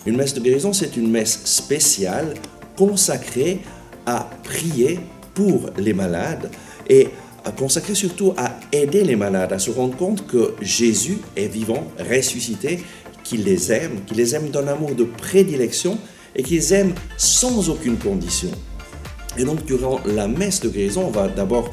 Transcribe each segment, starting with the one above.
Une messe de guérison, c'est une messe spéciale consacrée à prier pour les malades et consacrée surtout à aider les malades à se rendre compte que Jésus est vivant, ressuscité, qu'il les aime d'un amour de prédilection et qu'il les aime sans aucune condition. Et donc, durant la messe de guérison, on va d'abord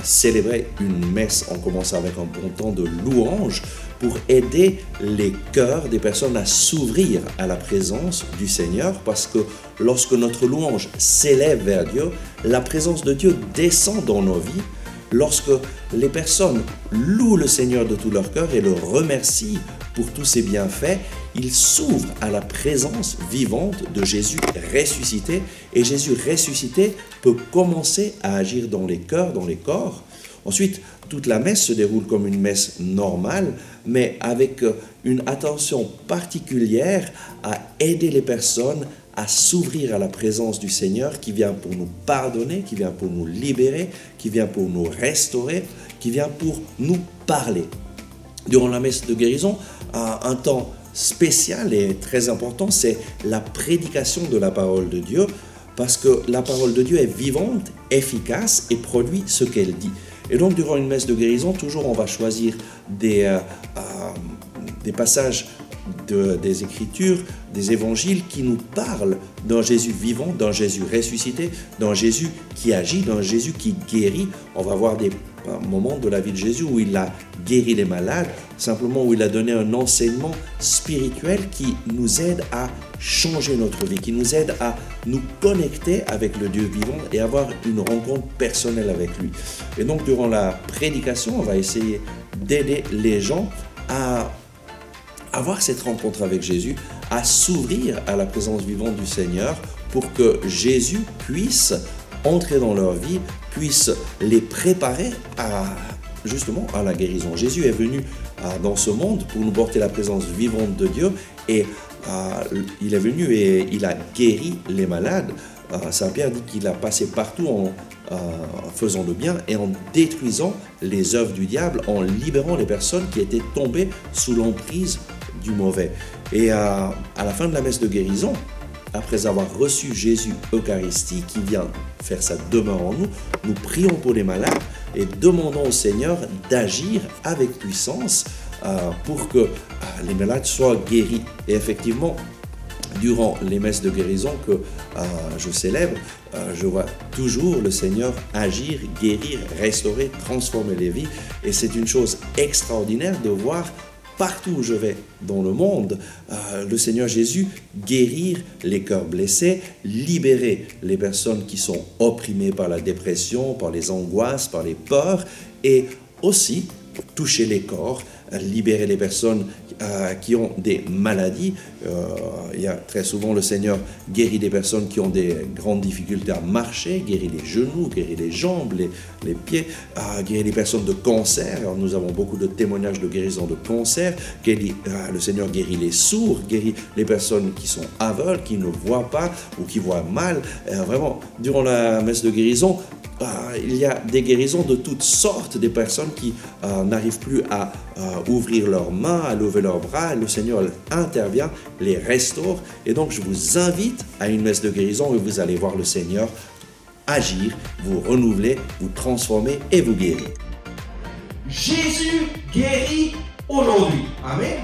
célébrer une messe. On commence avec un bon temps de louange pour aider les cœurs des personnes à s'ouvrir à la présence du Seigneur, parce que lorsque notre louange s'élève vers Dieu, la présence de Dieu descend dans nos vies. Lorsque les personnes louent le Seigneur de tout leur cœur et le remercient pour tous ses bienfaits, ils s'ouvrent à la présence vivante de Jésus ressuscité. Et Jésus ressuscité peut commencer à agir dans les cœurs, dans les corps. Ensuite, toute la messe se déroule comme une messe normale, mais avec une attention particulière à aider les personnes à s'ouvrir à la présence du Seigneur qui vient pour nous pardonner, qui vient pour nous libérer, qui vient pour nous restaurer, qui vient pour nous parler. Durant la messe de guérison, un temps spécial et très important, c'est la prédication de la parole de Dieu, parce que la parole de Dieu est vivante, efficace et produit ce qu'elle dit. Et donc, durant une messe de guérison, toujours on va choisir des passages des Écritures, des Évangiles qui nous parlent d'un Jésus vivant, d'un Jésus ressuscité, d'un Jésus qui agit, d'un Jésus qui guérit. On va voir des moments de la vie de Jésus où il a guéri les malades, simplement où il a donné un enseignement spirituel qui nous aide à changer notre vie, qui nous aide à nous connecter avec le Dieu vivant et avoir une rencontre personnelle avec lui. Et donc, durant la prédication, on va essayer d'aider les gens à avoir cette rencontre avec Jésus, à s'ouvrir à la présence vivante du Seigneur pour que Jésus puisse entrer dans leur vie, puisse les préparer justement à la guérison. Jésus est venu dans ce monde pour nous porter la présence vivante de Dieu et il est venu et il a guéri les malades. Saint Pierre dit qu'il a passé partout en faisant le bien et en détruisant les œuvres du diable, en libérant les personnes qui étaient tombées sous l'emprise du mauvais. Et à la fin de la messe de guérison, après avoir reçu Jésus Eucharistie qui vient faire sa demeure en nous, nous prions pour les malades et demandons au Seigneur d'agir avec puissance pour que les malades soient guéris. Et effectivement, durant les messes de guérison que je célèbre, je vois toujours le Seigneur agir, guérir, restaurer, transformer les vies. Et c'est une chose extraordinaire de voir partout où je vais dans le monde, le Seigneur Jésus guérir les cœurs blessés, libérer les personnes qui sont opprimées par la dépression, par les angoisses, par les peurs, et aussi toucher les corps, libérer les personnes qui ont des maladies. Il y a très souvent le Seigneur guérit des personnes qui ont des grandes difficultés à marcher, guérit les genoux, guérit les jambes, les pieds, guérit les personnes de cancer. Alors, nous avons beaucoup de témoignages de guérison de cancer. Le Seigneur guérit les sourds, guérit les personnes qui sont aveugles, qui ne voient pas ou qui voient mal. Vraiment, durant la messe de guérison, il y a des guérisons de toutes sortes, des personnes qui n'arrivent plus à ouvrir leurs mains, à lever leurs bras. Le Seigneur intervient, les restaure. Et donc, je vous invite à une messe de guérison où vous allez voir le Seigneur agir, vous renouveler, vous transformer et vous guérir. Jésus guérit aujourd'hui. Amen.